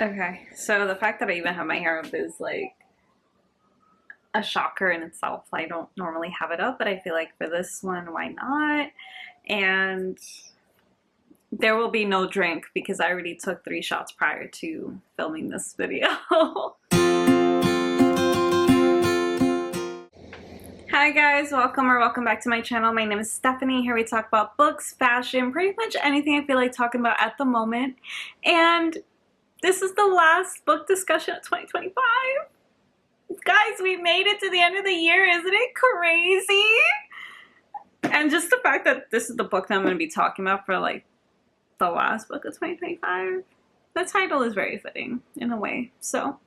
Okay, so the fact that I even have my hair up is like a shocker in itself. I don't normally have it up, but I feel like for this one, why not? And there will be no drink because I already took 3 shots prior to filming this video. Hi guys, welcome back to my channel. My name is Stephanie. Here we talk about books, fashion, pretty much anything I feel like talking about at the moment. And this is the last book discussion of 2025. Guys, we made it to the end of the year. Isn't it crazy? And just the fact that this is the book that I'm going to be talking about for like the last book of 2025. The title is very fitting in a way. So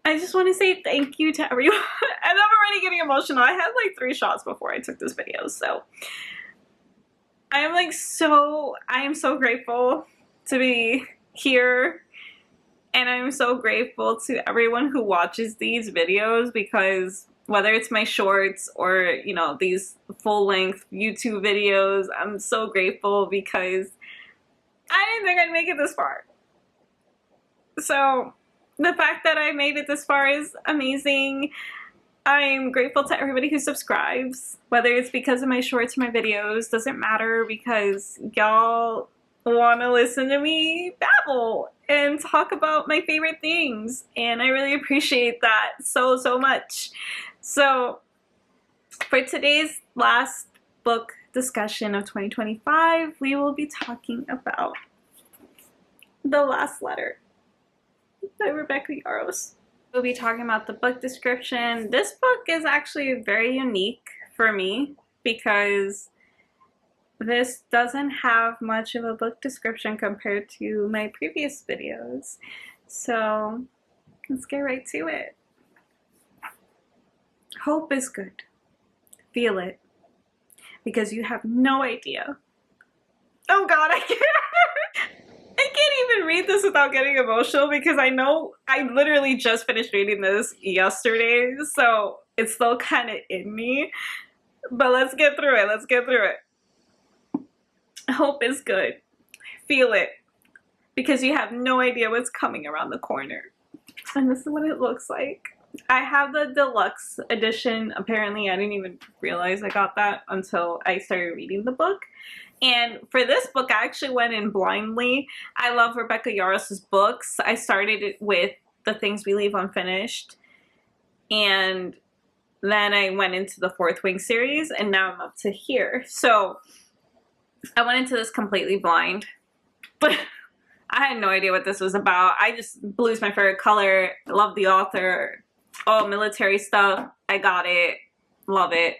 I just want to say thank you to everyone. And I'm already getting emotional. I had like 3 shots before I took this video. So I am so grateful to be here. And I'm so grateful to everyone who watches these videos, because whether it's my shorts or, you know, these full-length YouTube videos, I'm so grateful because I didn't think I'd make it this far. So the fact that I made it this far is amazing. I'm grateful to everybody who subscribes, whether it's because of my shorts or my videos, doesn't matter, because y'all want to listen to me babble and talk about my favorite things, and I really appreciate that so much. So for today's last book discussion of 2025, we will be talking about The Last Letter by Rebecca Yarros. We'll be talking about the book description. This book is actually very unique for me because this doesn't have much of a book description compared to my previous videos. So let's get right to it. Hope is good. Feel it. Because you have no idea. Oh God, I can't even read this without getting emotional, because I know I literally just finished reading this yesterday, so it's still kind of in me. But let's get through it. Let's get through it. Hope is good. Feel it. Because you have no idea what's coming around the corner. And this is what it looks like. I have the deluxe edition. Apparently, I didn't even realize I got that until I started reading the book. And for this book, I actually went in blindly. I love Rebecca Yarros' books. I started it with The Things We Leave Unfinished. And then I went into the Fourth Wing series, and now I'm up to here. So I went into this completely blind, but I had no idea what this was about. Blue is my favorite color. I love the author. Oh, military stuff. I got it. Love it.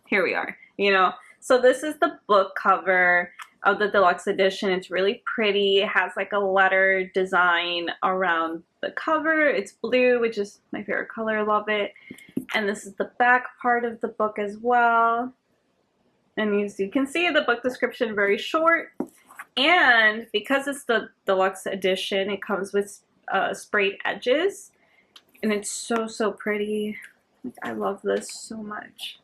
Here we are, you know. So this is the book cover of the deluxe edition. It's really pretty. It has like a letter design around the cover. It's blue, which is my favorite color. Love it. And this is the back part of the book as well. And as you can see, the book description very short. And because it's the deluxe edition, it comes with sprayed edges. And it's so pretty. Like, I love this so much.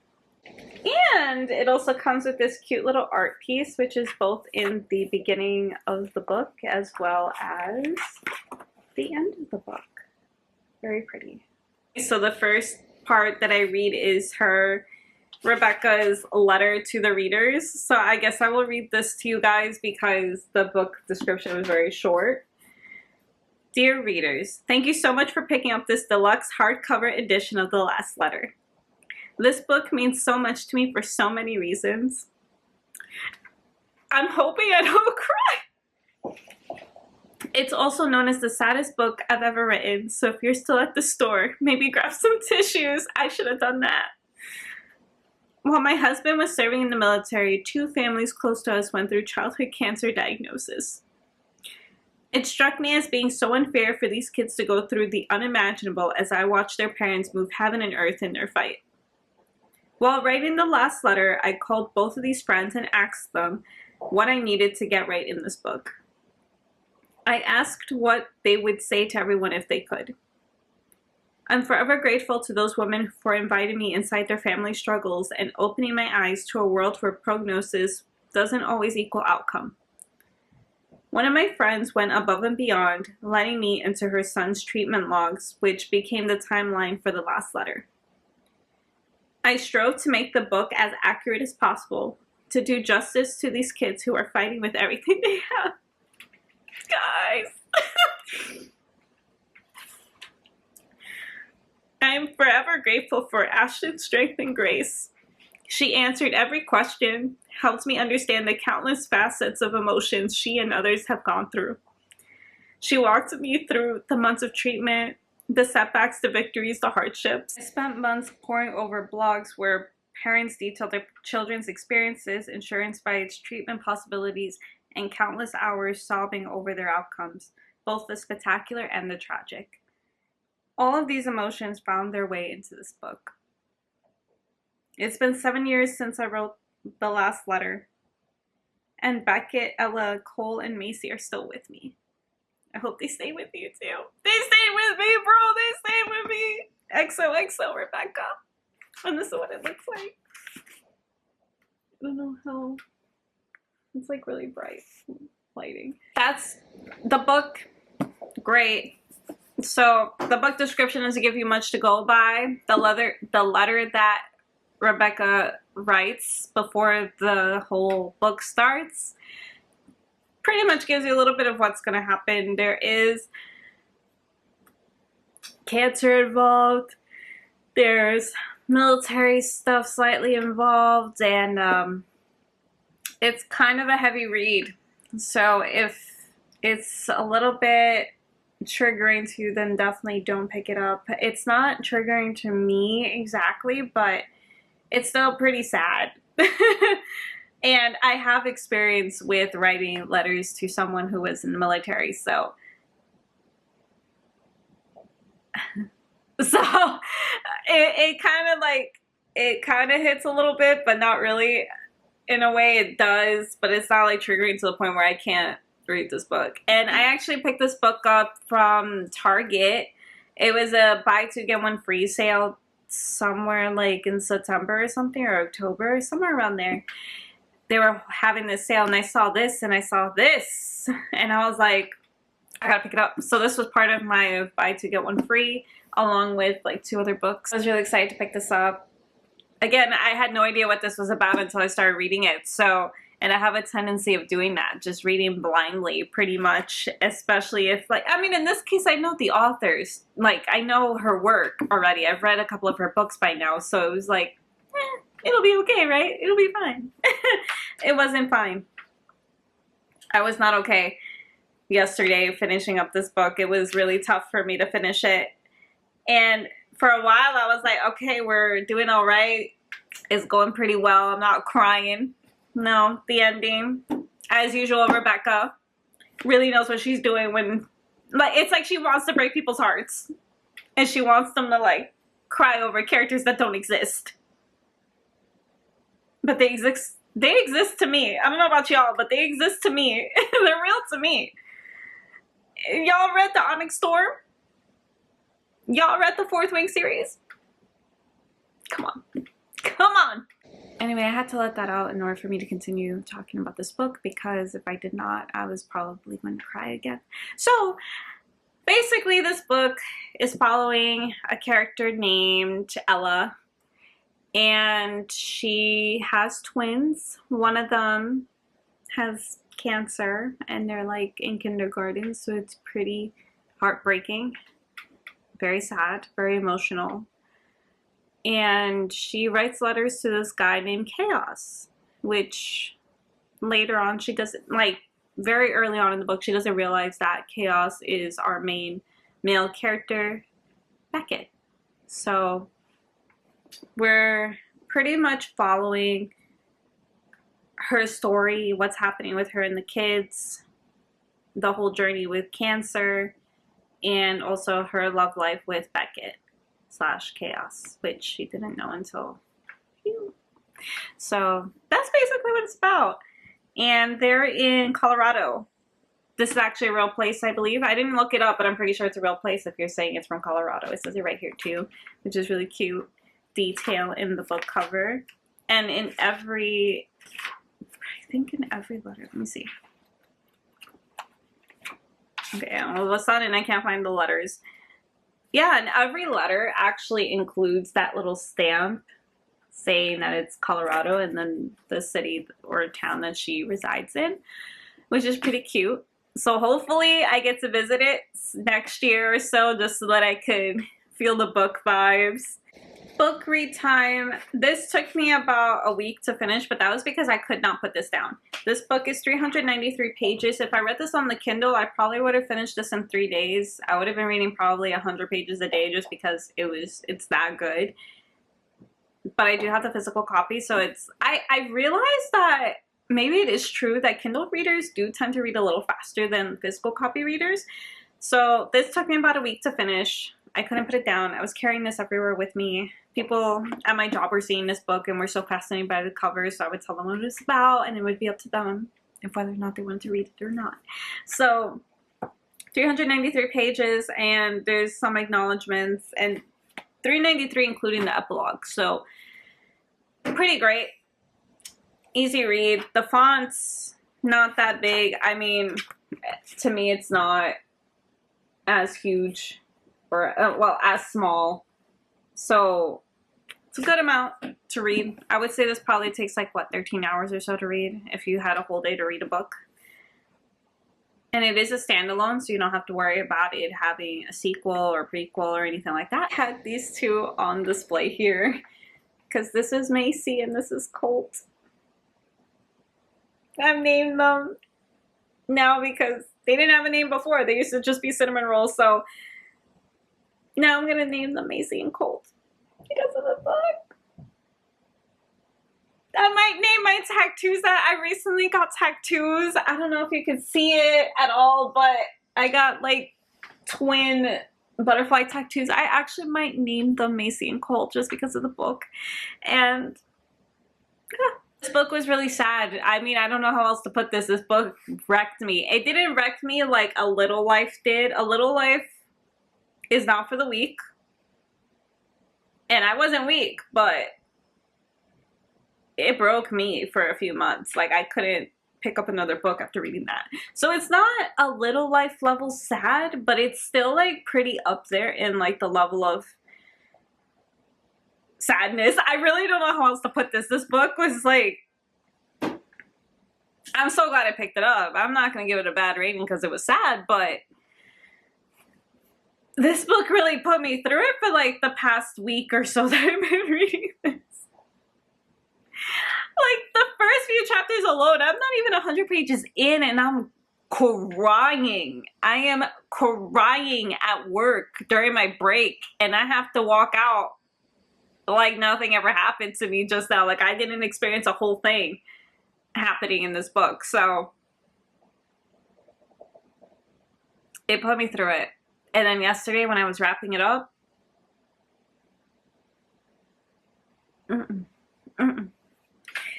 And it also comes with this cute little art piece, which is both in the beginning of the book as well as the end of the book. Very pretty. So the first part that I read is Rebecca's letter to the readers. So I guess I will read this to you guys because the book description was very short. Dear readers, thank you so much for picking up this deluxe hardcover edition of The Last Letter. This book means so much to me for so many reasons. I'm hoping I don't cry. It's also known as the saddest book I've ever written, so if you're still at the store, maybe grab some tissues. I should have done that. While my husband was serving in the military, 2 families close to us went through childhood cancer diagnosis. It struck me as being so unfair for these kids to go through the unimaginable as I watched their parents move heaven and earth in their fight. While writing the last letter, I called both of these friends and asked them what I needed to get right in this book. I asked what they would say to everyone if they could. I'm forever grateful to those women for inviting me inside their family struggles and opening my eyes to a world where prognosis doesn't always equal outcome. One of my friends went above and beyond, letting me into her son's treatment logs, which became the timeline for the last letter. I strove to make the book as accurate as possible, to do justice to these kids who are fighting with everything they have. Guys. I am forever grateful for Ashton's strength and grace. She answered every question, helped me understand the countless facets of emotions she and others have gone through. She walked me through the months of treatment, the setbacks, the victories, the hardships. I spent months poring over blogs where parents detailed their children's experiences, insurance bites, treatment possibilities, and countless hours sobbing over their outcomes, both the spectacular and the tragic. All of these emotions found their way into this book. It's been 7 years since I wrote the last letter, and Beckett, Ella, Cole, and Macy are still with me. I hope they stay with you too. They stayed with me, bro. They stayed with me. XOXO, Rebecca. And this is what it looks like. I don't know how. It's like really bright lighting. That's the book. Great. So the book description doesn't give you much to go by. The letter that Rebecca writes before the whole book starts pretty much gives you a little bit of what's going to happen. There is cancer involved. There's military stuff slightly involved, and it's kind of a heavy read. So if it's a little bit triggering to you, then definitely don't pick it up. It's not triggering to me exactly, but it's still pretty sad. And I have experience with writing letters to someone who was in the military, so it kind of hits a little bit, but not really. In a way it does, but it's not like triggering to the point where I can't read this book. And I actually picked this book up from Target. It was a buy two get one free sale somewhere like in September or something, or October, somewhere around there. They were having this sale, and I saw this and I saw this, and I was like, I gotta pick it up. So this was part of my buy two get one free, along with like 2 other books. I was really excited to pick this up. Again, I had no idea what this was about until I started reading it. So, and I have a tendency of doing that, just reading blindly pretty much, especially if like, I mean, in this case, I know the authors. Like, I know her work already. I've read a couple of her books by now. So it was like, it'll be okay, right? It'll be fine. It wasn't fine. I was not okay yesterday finishing up this book. It was really tough for me to finish it. And for a while, I was like, okay, we're doing all right. It's going pretty well. I'm not crying. No, the ending, as usual, Rebecca really knows what she's doing when, like, it's like she wants to break people's hearts. And she wants them to, like, cry over characters that don't exist. But they exist. They exist to me. I don't know about y'all, but they exist to me. They're real to me. Y'all read The Onyx Storm? Y'all read the 4th Wing series? Come on. Come on. Anyway, I had to let that out in order for me to continue talking about this book, because if I did not, I was probably going to cry again. So, basically, this book is following a character named Ella, and she has twins. One of them has cancer, and they're like in kindergarten, so it's pretty heartbreaking. Very sad, very emotional. And she writes letters to this guy named Chaos, which later on she doesn't, like very early on in the book, she doesn't realize that Chaos is our main male character, Beckett. So we're pretty much following her story, what's happening with her and the kids, the whole journey with cancer, and also her love life with Beckett / Chaos, which she didn't know until phew. So that's basically what it's about. And they're in Colorado. This is actually a real place, I believe. I didn't look it up, but I'm pretty sure it's a real place if you're saying it's from Colorado. It says it right here too, which is really cute detail in the book cover. And in every, I think in every letter, let me see. Okay, all of a sudden I can't find the letters. Yeah, and every letter actually includes that little stamp saying that it's Colorado and then the city or town that she resides in, which is pretty cute. So hopefully I get to visit it next year or so just so that I could feel the book vibes. Book read time. This took me about a week to finish, but that was because I could not put this down. This book is 393 pages. If I read this on the Kindle, I probably would have finished this in 3 days. I would have been reading probably 100 pages a day just because it's that good. But I do have the physical copy, so I realized that maybe it is true that Kindle readers do tend to read a little faster than physical copy readers. So this took me about a week to finish. I couldn't put it down. I was carrying this everywhere with me. People at my job were seeing this book and were so fascinated by the cover, so I would tell them what it was about, and it would be up to them if whether or not they wanted to read it or not. So 393 pages, and there's some acknowledgments, and 393 including the epilogue. So pretty great. Easy read. The font's not that big. I mean, to me it's not as huge or well, as small. So it's a good amount to read. I would say this probably takes like, what, 13 hours or so to read if you had a whole day to read a book. And it is a standalone, so you don't have to worry about it having a sequel or prequel or anything like that. I had these two on display here because this is Maise and this is Colt. I've named them now because they didn't have a name before. They used to just be cinnamon rolls, so now I'm gonna name them Maise and Colt because of the book. I might name my tattoos that. I recently got tattoos. I don't know if you can see it at all, but I got like twin butterfly tattoos. I actually might name them Maise and Colt just because of the book. And yeah. This book was really sad. I mean, I don't know how else to put this. This book wrecked me. It didn't wreck me like A Little Life did. A Little Life is not for the weak. And I wasn't weak, but it broke me for a few months. Like, I couldn't pick up another book after reading that. So it's not A Little Life level sad, but it's still like pretty up there in like the level of sadness. I really don't know how else to put this. This book was like, I'm so glad I picked it up. I'm not going to give it a bad rating because it was sad, but this book really put me through it for like the past week or so that I've been reading this. Like the first few chapters alone, I'm not even 100 pages in and I'm crying. I am crying at work during my break and I have to walk out like nothing ever happened to me just now. Like I didn't experience a whole thing happening in this book. So it put me through it. And then yesterday when I was wrapping it up,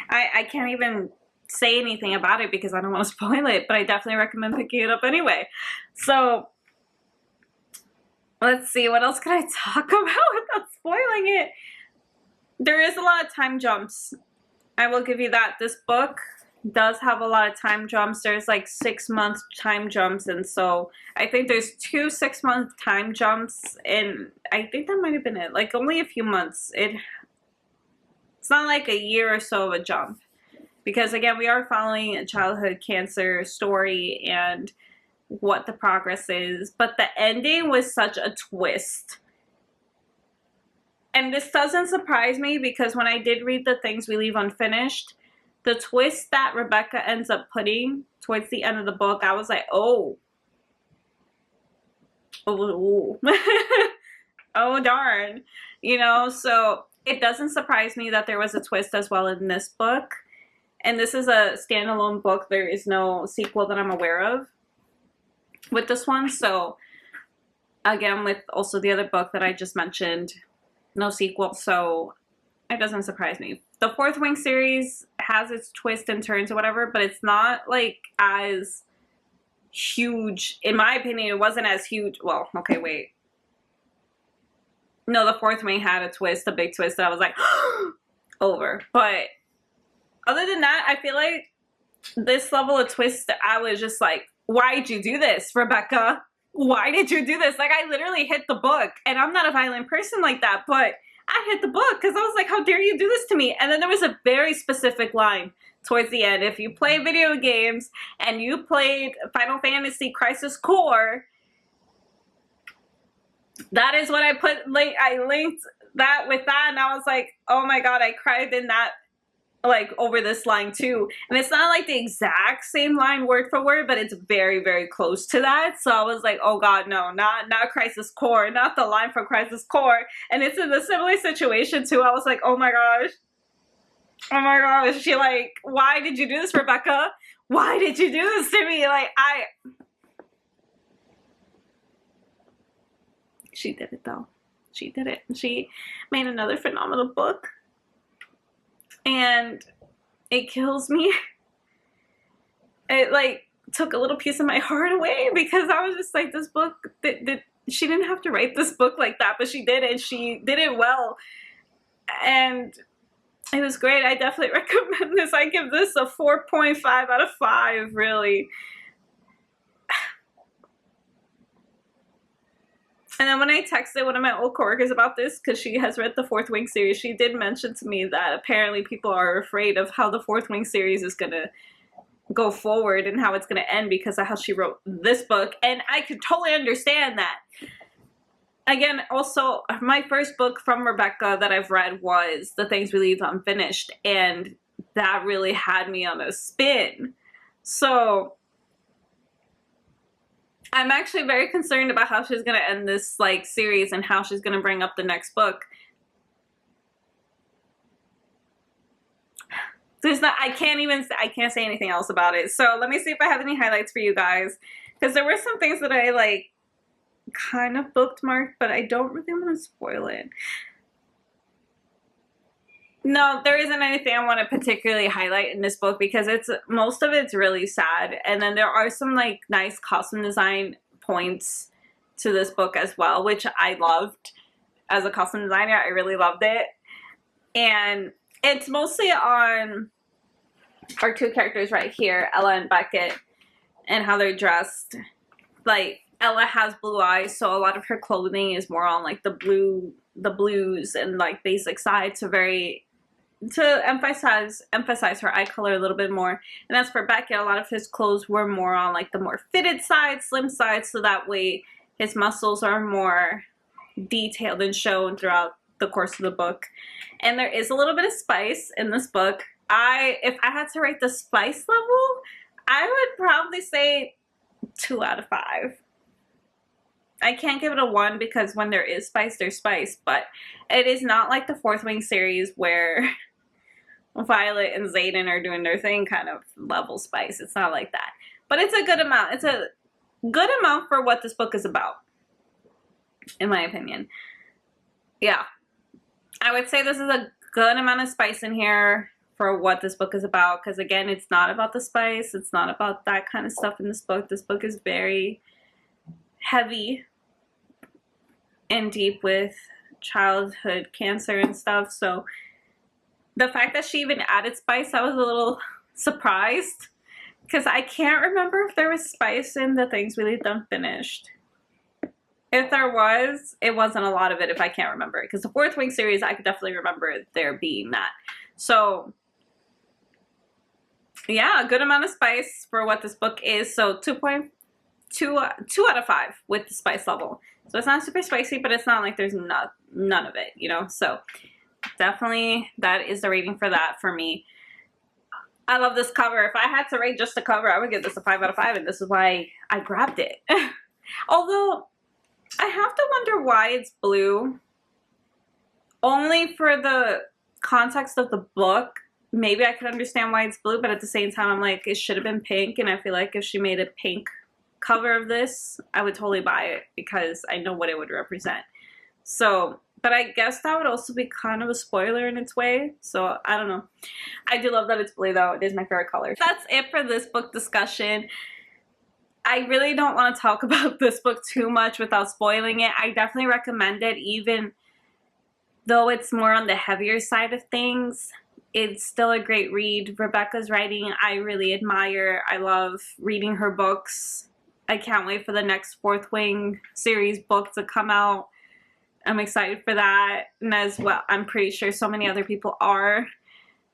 I can't even say anything about it because I don't want to spoil it, but I definitely recommend picking it up anyway. So let's see, what else can I talk about without spoiling it? There is a lot of time jumps. I will give you that. This book does have a lot of time jumps. There's like 6-month time jumps, and so I think there's 2 6-month time jumps, and I think that might have been it. Like only a few months. It's not like a year or so of a jump. Because again, we are following a childhood cancer story and what the progress is. But the ending was such a twist. And this doesn't surprise me because when I did read The Things We Leave Unfinished, the twist that Rebecca ends up putting towards the end of the book, I was like, oh. Oh, oh darn. You know, so it doesn't surprise me that there was a twist as well in this book. And this is a standalone book. There is no sequel that I'm aware of with this one. So again, with also the other book that I just mentioned, no sequel. So it doesn't surprise me. The Fourth Wing series has its twists and turns or whatever, but it's not like as huge. In my opinion, it wasn't as huge. Well, okay, wait. No, The Fourth Wing had a twist, a big twist that I was like, over. But other than that, I feel like this level of twist, I was just like, why'd you do this, Rebecca? Why did you do this? Like, I literally hit the book, and I'm not a violent person like that, but I hit the book because I was like, how dare you do this to me? And then there was a very specific line towards the end. If you play video games and you played Final Fantasy Crisis Core, that is what I put, like, I linked that with that, and I was like, oh my god, I cried in that, like, over this line too. And it's not like the exact same line word for word, but it's very, very close to that. So I was like, oh god, no, not Crisis Core, not the line from Crisis Core. And it's in a similar situation too. I was like, oh my gosh, she like, why did you do this, Rebecca? Why did you do this to me? Like, she did it though. She did it. She made another phenomenal book. And it kills me. It like took a little piece of my heart away because I was just like, this book, she didn't have to write this book like that, but she did, and she did it well. And it was great. I definitely recommend this. I give this a 4.5 out of 5, really. And then when I texted one of my old coworkers about this, because she has read the Fourth Wing series, she did mention to me that apparently people are afraid of how the Fourth Wing series is going to go forward and how it's going to end because of how she wrote this book. And I could totally understand that. Again, also, my first book from Rebecca that I've read was The Things We Leave Unfinished, and that really had me on a spin. So I'm actually very concerned about how she's going to end this, like, series and how she's going to bring up the next book. There's not, I can't say anything else about it. So let me see if I have any highlights for you guys. Because there were some things that I, like, kind of bookmarked, but I don't really want to spoil it. No, there isn't anything I want to particularly highlight in this book because most of it's really sad. And then there are some like nice costume design points to this book as well, which I loved as a costume designer. I really loved it. And it's mostly on our two characters right here, Ella and Beckett, and how they're dressed. Like, Ella has blue eyes, so a lot of her clothing is more on like the blues and like basic side, to emphasize her eye color a little bit more. And as for Beckett, a lot of his clothes were more on like the more fitted side, slim side, so that way his muscles are more detailed and shown throughout the course of the book. And there is a little bit of spice in this book. If I had to rate the spice level, I would probably say 2 out of 5. I can't give it a 1 because when there is spice, there's spice, but it is not like the Fourth Wing series where Violet and Xaden are doing their thing kind of level spice. It's not like that. But it's a good amount. It's a good amount for what this book is about, in my opinion. Yeah. I would say this is a good amount of spice in here for what this book is about, because again, it's not about the spice. It's not about that kind of stuff in this book. This book is very heavy and deep with childhood cancer and stuff. So the fact that she even added spice, I was a little surprised because I can't remember if there was spice in The Things We Leave Unfinished. If there was, it wasn't a lot of it if I can't remember it, because the Fourth Wing series, I could definitely remember there being that. So yeah, a good amount of spice for what this book is. So 2 out of 5 with the spice level. So it's not super spicy, but it's not like there's none of it, you know? So definitely that is the rating for that for me. I love this cover. If I had to rate just the cover, I would give this a 5 out of 5, and this is why I grabbed it. Although I have to wonder why it's blue. Only for the context of the book, maybe I could understand why it's blue, but at the same time, I'm like, it should have been pink, and I feel like if she made a pink cover of this, I would totally buy it because I know what it would represent. So, but I guess that would also be kind of a spoiler in its way. So I don't know. I do love that it's blue though. It is my favorite color. That's it for this book discussion. I really don't want to talk about this book too much without spoiling it. I definitely recommend it, even though it's more on the heavier side of things. it's still a great read. Rebecca's writing I really admire. I love reading her books. I can't wait for the next Fourth Wing series book to come out. I'm excited for that, and as well, I'm pretty sure so many other people are.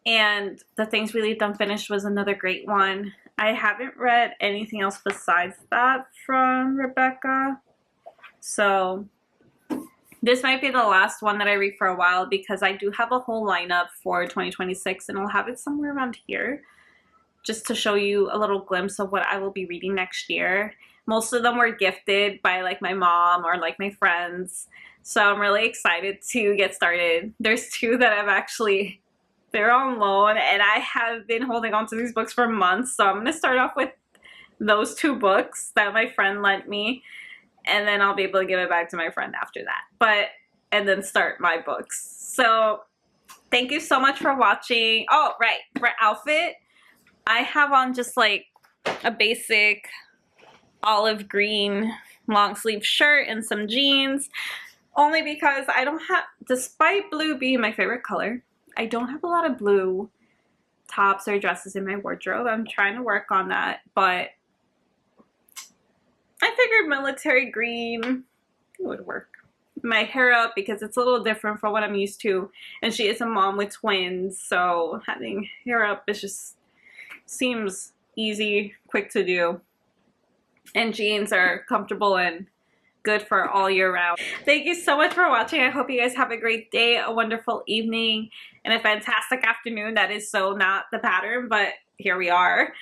And The Things We Leave Unfinished was another great one. I haven't read anything else besides that from Rebecca, so this might be the last one that I read for a while, because I do have a whole lineup for 2026, and I'll have it somewhere around here just to show you a little glimpse of what I will be reading next year. Most of them were gifted by like my mom or like my friends, so I'm really excited to get started. There's two that I've actually, they're on loan, and I have been holding on to these books for months, so I'm going to start off with those two books that my friend lent me, and then I'll be able to give it back to my friend after that, and then start my books. So thank you so much for watching. Oh, right, for outfit, I have on just like a basic olive green long sleeve shirt and some jeans, only because I don't have, despite blue being my favorite color, I don't have a lot of blue tops or dresses in my wardrobe. I'm trying to work on that, but I figured military green would work. My hair up because it's a little different from what I'm used to, and she is a mom with twins, so having hair up is just seems easy, quick to do, and jeans are comfortable and good for all year round. Thank you so much for watching. I hope you guys have a great day, a wonderful evening, and a fantastic afternoon. That is so not the pattern, but here we are.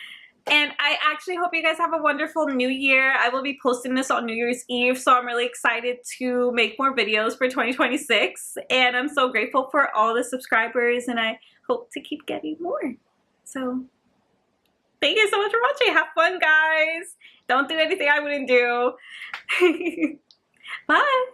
And I actually hope you guys have a wonderful new year. I will be posting this on New Year's Eve, so I'm really excited to make more videos for 2026. And I'm so grateful for all the subscribers, and I hope to keep getting more. So thank you so much for watching. Have fun, guys. Don't do anything I wouldn't do. Bye.